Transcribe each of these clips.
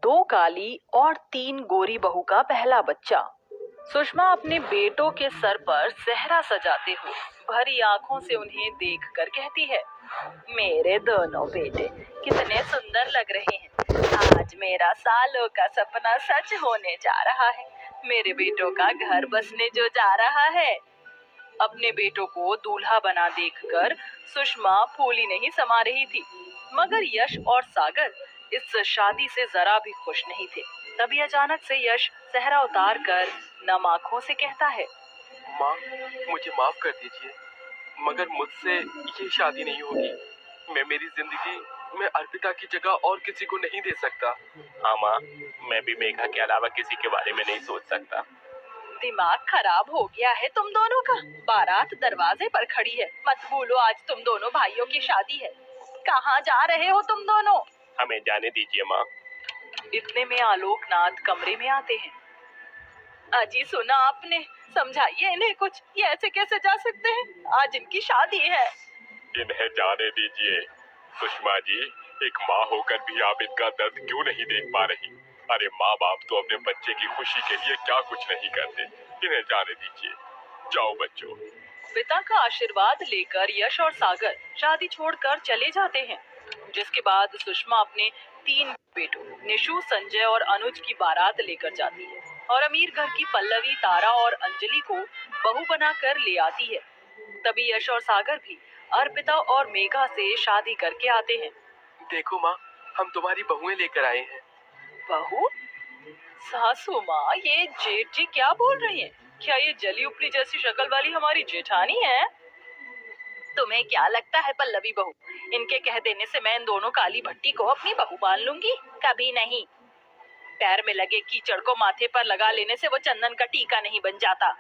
दो काली और तीन गोरी बहू का पहला बच्चा। सुषमा अपने बेटों के सर पर सेहरा सजाते हुए भरी आंखों से उन्हें देखकर कहती है, मेरे दोनों बेटे कितने सुंदर लग रहे हैं। आज मेरा सालों का सपना सच होने जा रहा है। मेरे बेटों का घर बसने जो जा रहा है। अपने बेटों को दूल्हा बना देखकर सुषमा फूली नहीं समा रही थी, मगर यश और सागर इस शादी से जरा भी खुश नहीं थे। तभी अचानक से यश सेहरा उतार कर नम आंखों से कहता है, माँ, मुझे माफ कर दीजिए, मगर मुझसे ये शादी नहीं होगी। मैं मेरी जिंदगी में अर्पिता की जगह और किसी को नहीं दे सकता। हाँ माँ, मैं भी मेघा के अलावा किसी के बारे में नहीं सोच सकता। दिमाग खराब हो गया है तुम दोनों का। बारात दरवाजे पर खड़ी है, मत भूलो आज तुम दोनों भाइयों की शादी है। कहाँ जा रहे हो तुम दोनों? हमें जाने दीजिए माँ। इतने में आलोकनाथ कमरे में आते हैं। अजी सुना आपने, समझाइए इन्हें कुछ, ये ऐसे कैसे जा सकते हैं? आज इनकी शादी है। इन्हें जाने दीजिए। सुषमा जी, एक माँ होकर भी आप इनका दर्द क्यों नहीं देख पा रही? अरे माँ बाप तो अपने बच्चे की खुशी के लिए क्या कुछ नहीं करते। इन्हें जाने दीजिए। जाओ बच्चों। पिता का आशीर्वाद लेकर यश और सागर शादी छोड़कर चले जाते हैं, जिसके बाद सुषमा अपने तीन बेटों निशु, संजय और अनुज की बारात लेकर जाती है और अमीर घर की पल्लवी, तारा और अंजलि को बहू बनाकर ले आती है। तभी यश और सागर भी अर्पिता और मेघा से शादी करके आते हैं। देखो माँ, हम तुम्हारी बहुएं लेकर आए हैं। बहू? सासू माँ, ये जेठ जी क्या बोल रही हैं? क्या ये जली उपली जैसी शक्ल वाली हमारी जेठानी है? तुम्हें क्या लगता है पल्लवी बहू, इनके कह देने से मैं इन दोनों काली भट्टी को अपनी बहू मान लूंगी? कभी नहीं। पैर में लगे कीचड़ को माथे पर लगा लेने से वो चंदन का टीका नहीं बन जाता।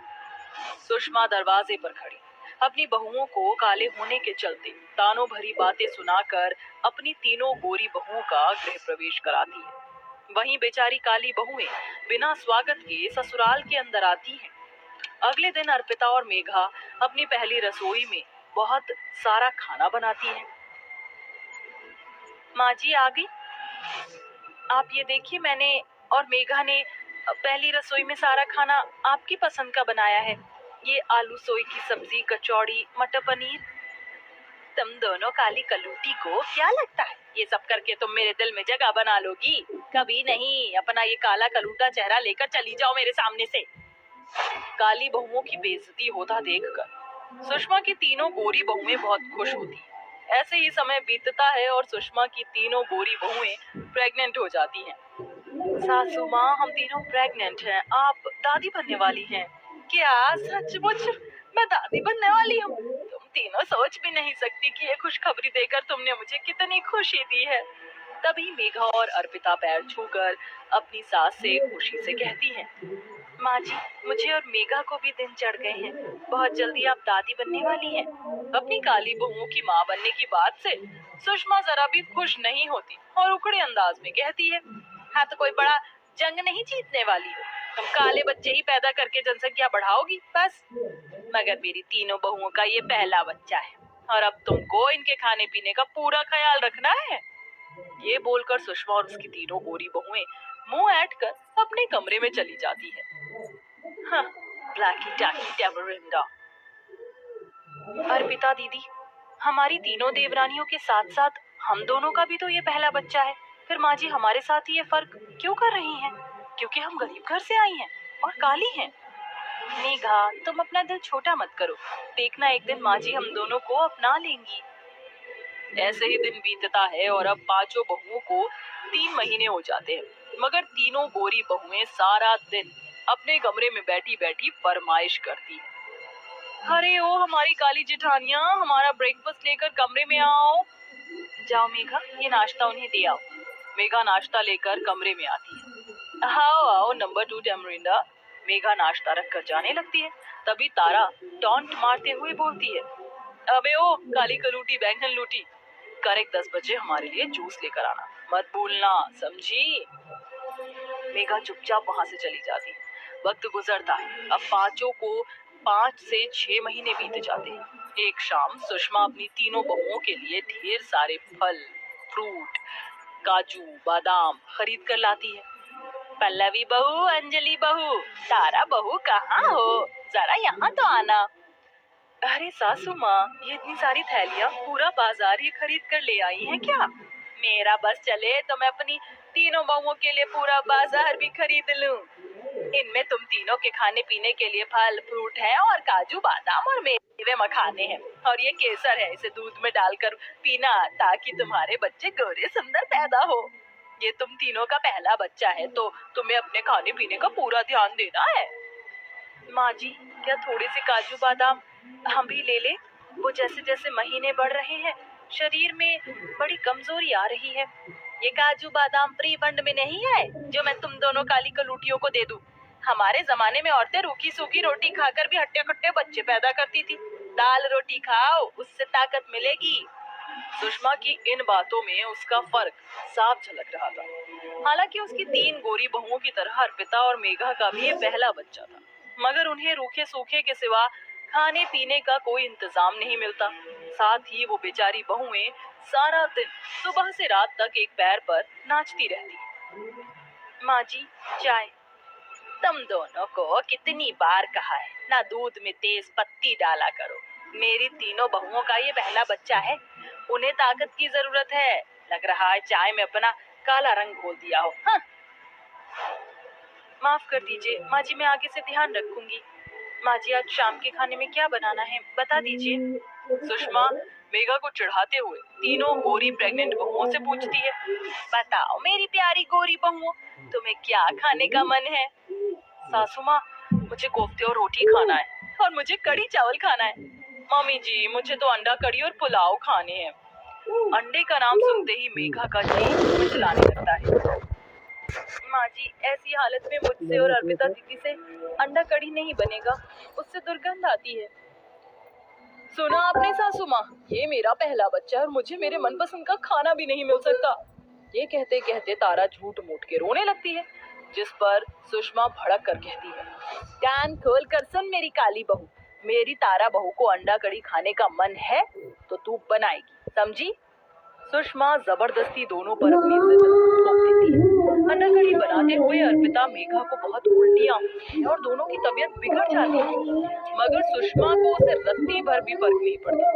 सुषमा दरवाजे पर खड़ी अपनी बहुओं को काले होने के चलते तानों भरी बातें सुनाकर अपनी तीनों गोरी बहुओं का गृह प्रवेश कराती है। वहीं बेचारी काली बहुएं बिना स्वागत के ससुराल के अंदर आती हैं। अगले दिन अर्पिता और मेघा अपनी पहली रसोई में बहुत सारा खाना बनाती हैं। माँ जी आ गई। आप ये देखिए, मैंने और मेघा ने पहली रसोई में सारा खाना आपकी पसंद का बनाया है। ये आलू सोई की सब्जी, कचौड़ी, मटर पनीर। तुम दोनों काली कलूटी को क्या लगता है ये सब करके तुम मेरे दिल में जगह बना लोगी? कभी नहीं। अपना ये काला कलूटा चेहरा लेकर चली जाओ मेरे सामने से। काली बहुओं की बेइज्जती होता देखकर सुषमा की तीनों गोरी बहुएं बहुत खुश होती हैं। ऐसे ही समय बीतता है और सुषमा की तीनों गोरी बहुएं प्रेग्नेंट हो जाती हैं। सासू माँ, हम तीनों प्रेग्नेंट हैं। आप दादी बनने वाली हैं। क्या सचमुच? मैं दादी बनने वाली हूँ? तुम तीनों सोच भी नहीं सकती कि ये खुशखबरी देकर तुमने मुझे कितनी खुशी दी है। तभी मेघा और अर्पिता पैर छूकर अपनी सास से खुशी से कहती हैं, माँ जी, मुझे और मेघा को भी दिन चढ़ गए हैं। बहुत जल्दी आप दादी बनने वाली हैं। अपनी काली बहुओं की माँ बनने की बात से सुषमा जरा भी खुश नहीं होती और उखड़े अंदाज में कहती है, हाँ तो कोई बड़ा जंग नहीं जीतने वाली हो। तुम काले बच्चे ही पैदा करके जनसंख्या बढ़ाओगी बस। मगर मेरी तीनों बहुओं का ये पहला बच्चा है और अब तुमको इनके खाने पीने का पूरा ख्याल रखना है। ये बोलकर सुषमा और उसकी तीनों गोरी बहुएं मुंह ऐंठ कर अपने कमरे में चली जाती है। हाँ, ब्लैकी टैकी टैमरिंडा। अर्पिता दीदी, हमारी तीनों देवरानियों के साथ साथ हम दोनों का भी तो ये पहला बच्चा है। फिर माँ जी हमारे साथ ही ये फर्क क्यों कर रही हैं? क्योंकि हम गरीब घर से आई हैं और काली हैं। मेघा, तुम अपना दिल छोटा मत करो। देखना एक दिन माँ जी हम दोनों को अपना लेंगी। ऐसे ही दिन बीतता है और अब पांचों बहुओं को 3 महीने हो जाते हैं, मगर तीनों गोरी बहुएं सारा दिन अपने कमरे में बैठी बैठी फरमाइश करती है, अरे ओ हमारी काली जेठानियां, हमारा ब्रेकफास्ट लेकर कमरे में आओ। जाओ मेघा, ये नाश्ता उन्हें दे आओ। मेघा नाश्ता लेकर कमरे में आती है। आओ आओ नंबर 2 टैमरिंडा। मेघा नाश्ता रख कर जाने लगती है। तभी तारा टॉन्ट मारते हुए बोलती है, अबे ओ काली कलूटी बैंगन लूटी, करेक्ट 10 बजे हमारे लिए जूस लेकर आना, मत भूलना, समझी? मेघा चुपचाप वहां से चली जाती है। वक्त गुजरता है। अब पांचों को 5 से 6 महीने बीत जाते हैं। एक शाम सुषमा अपनी तीनों बहुओं के लिए ढेर सारे फल, फ्रूट, काजू बादाम खरीद कर लाती है। पल्लवी बहू, अंजलि बहू, तारा बहू कहाँ हो? जरा यहाँ तो आना। अरे सासू माँ, ये इतनी सारी थैलियाँ पूरा बाजार ही खरीद कर ले आई हैं क्या? मेरा बस चले तो मैं अपनी तीनों बहुओं के लिए पूरा बाजार भी खरीद लूं। इनमें तुम तीनों के खाने पीने के लिए फल फ्रूट है और काजू बादाम और मेवे मखाने हैं और ये केसर है, इसे दूध में डालकर पीना ताकि तुम्हारे बच्चे गोरे सुंदर पैदा हो। ये तुम तीनों का पहला बच्चा है तो तुम्हें अपने खाने पीने का पूरा ध्यान देना है। माँ जी, क्या थोड़े से काजू बादाम हम भी ले ले? वो जैसे जैसे महीने बढ़ रहे हैं शरीर में बड़ी कमजोरी आ रही है। ये काजू बादाम फ्री फंड में नहीं है जो मैं तुम दोनों काली कलूटियों को दे दूं। हमारे जमाने में औरतें रूखी सूखी रोटी खाकर भी हट्टे कट्टे बच्चे पैदा करती थी। दाल रोटी खाओ, उससे ताकत मिलेगी। सुषमा की इन बातों में उसका फर्क साफ झलक रहा था। हालांकि उसकी 3 गोरी बहुओं की तरह अर्पिता और मेघा का भी ये पहला बच्चा था, मगर उन्हें रूखे सूखे के सिवा खाने पीने का कोई इंतजाम नहीं मिलता। साथ ही वो बेचारी बहुएं सारा दिन सुबह से रात तक एक पैर पर नाचती रहती। माँ जी, चाय। तुम दोनों को कितनी बार कहा है ना दूध में तेज पत्ती डाला करो। मेरी तीनों बहुओं का ये पहला बच्चा है, उन्हें ताकत की जरूरत है। लग रहा है चाय में अपना काला रंग घोल दिया हो। हाँ। माफ कर दीजिए माँ जी, मैं आगे से ध्यान रखूंगी। माँ जी, आज शाम के खाने में क्या बनाना है बता दीजिए। सुषमा मेघा को चिढ़ाते हुए तीनों गोरी प्रेग्नेंट बहुओं से पूछती है। बताओ मेरी प्यारी गोरी बहुओं, तुम्हें क्या खाने का मन है? सासू माँ, मुझे कोफ्ते और रोटी खाना है और मुझे कड़ी चावल खाना है। मम्मी जी, मुझे तो अंडा कड़ी और पुलाव खाने हैं। अंडे का नाम सुनते ही मेघा का जी मिचलाने लगता है। माँ जी, ऐसी हालत में मुझसे और अर्पिता दीदी से अंडा कड़ी नहीं बनेगा, उससे दुर्गंध आती है। सुना आपने सासू माँ, ये मेरा पहला बच्चा है और मुझे मेरे मनपसंद का खाना भी नहीं मिल सकता। ये कहते कहते तारा झूठ मूठ के रोने लगती है, जिस पर सुषमा भड़क कर कहती है। कान खोल कर सुन मेरी काली बहू, मेरी तारा बहू को अंडा कड़ी खाने का मन है तो तू बनाएगी, समझी? सुषमा जबरदस्ती दोनों पर अपनी जिद थोप देती है। अंडा कड़ी बनाते हुए अर्पिता मेघा को बहुत उल्टियां होती हैं और दोनों की तबीयत बिगड़ जाती है, मगर सुषमा को उसे रत्ती भर भी फर्क नहीं पड़ता।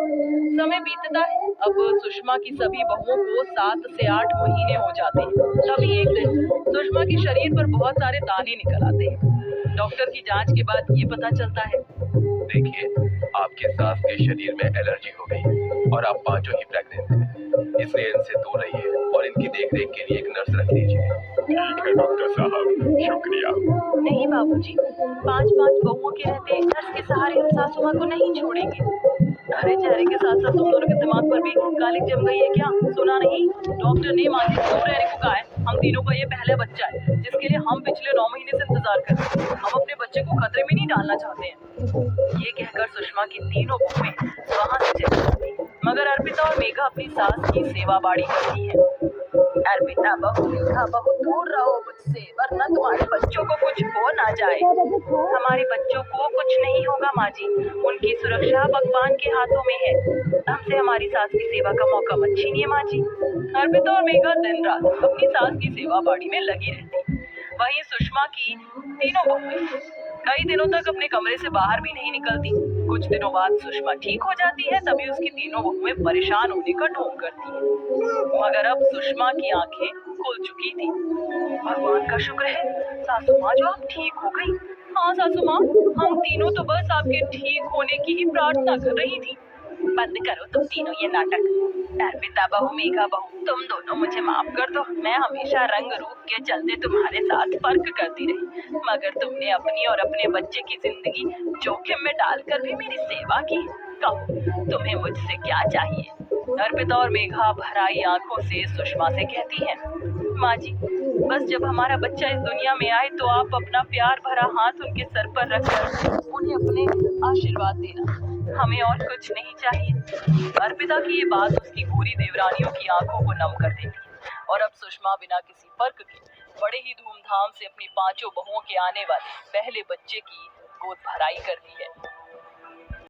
समय बीतता है। अब सुषमा की सभी बहुओं को 7 से 8 महीने हो जाते हैं। तभी एक दिन सुषमा के शरीर पर बहुत सारे दाने निकल आते हैं। डॉक्टर की जांच के बाद ये पता चलता है। देखिए, आपके सास के शरीर में एलर्जी हो गई है और आप पांचों ही प्रेग्नेंट हैं, इसलिए इनसे दूर रहिए और इनकी देखरेख के लिए एक नर्स रख लीजिए। ठीक है डॉक्टर साहब, शुक्रिया। नहीं बाबूजी, 5-5 बहुओं के रहते नर्स के सहारे हम सासू माँ को नहीं छोड़ेंगे। अरे चेहरे के साथ साथ तुम दोनों के दिमाग पर भी कालिक जम गई है क्या? सुना नहीं, डॉक्टर ने माँ जी को दूर रहने को कहा है। हम तीनों का ये पहला बच्चा है जिसके लिए हम पिछले 9 महीने से इंतजार कर रहे हैं। हम अपने बच्चे को खतरे में नहीं डालना चाहते हैं। ये कहकर सुषमा की तीनों बहुएं वहाँ से चली जाती हैं, मगर अर्पिता और मेघा अपनी सास की सेवा बाड़ी करती है। अर्पिता बहू, मेघा बहू, दूर रहो मुझसे, वरना तुम्हारे बच्चों को कुछ हो ना जाए। हमारे बच्चों को कुछ नहीं होगा माँ जी, उनकी सुरक्षा भगवान के हाथों में है। हमसे हमारी सास की सेवा का मौका मत छीनिए माँ जी। अर्पिता और मेघा दिन रात अपनी सास की सेवा बाड़ी में लगी रहती। वहीं सुषमा की तीनों बहुएं कई दिनों तक अपने कमरे से बाहर भी नहीं निकलती। कुछ दिनों बाद सुषमा ठीक हो जाती है, तभी उसकी तीनों बहुएं परेशान होने का ढोंग करती है, मगर अब सुषमा की आंखें खुल चुकी थी। भगवान का शुक्र है सासू माँ जो आप ठीक हो गई। हाँ सासू माँ, हम तीनों तो बस आपके ठीक होने की ही प्रार्थना कर रही थी। बंद करो तुम तीनों ये नाटक। अर्पिता बहू, मेघा बहू, तुम दोनों मुझे माफ कर दो। मैं हमेशा रंग रूप के चलते तुम्हारे साथ फर्क करती रही, मगर तुमने अपनी और अपने बच्चे की जिंदगी जोखिम में डालकर भी मेरी सेवा की। कहो तुम्हें मुझसे क्या चाहिए? अर्पिता और मेघा भराई आंखों से सुषमा से कहती हैं, माँ जी, बस जब हमारा बच्चा इस दुनिया में आए तो आप अपना प्यार भरा हाथ उनके सर पर रखकर उन्हें अपने आशीर्वाद देना, हमें और कुछ नहीं चाहिए। अर्पिता की ये बात उसकी गोरी देवरानियों की आंखों को नम कर देती और अब सुषमा बिना किसी फर्क के बड़े ही धूमधाम से अपनी 5 बहुओं के आने वाले पहले बच्चे की गोद भराई करती है।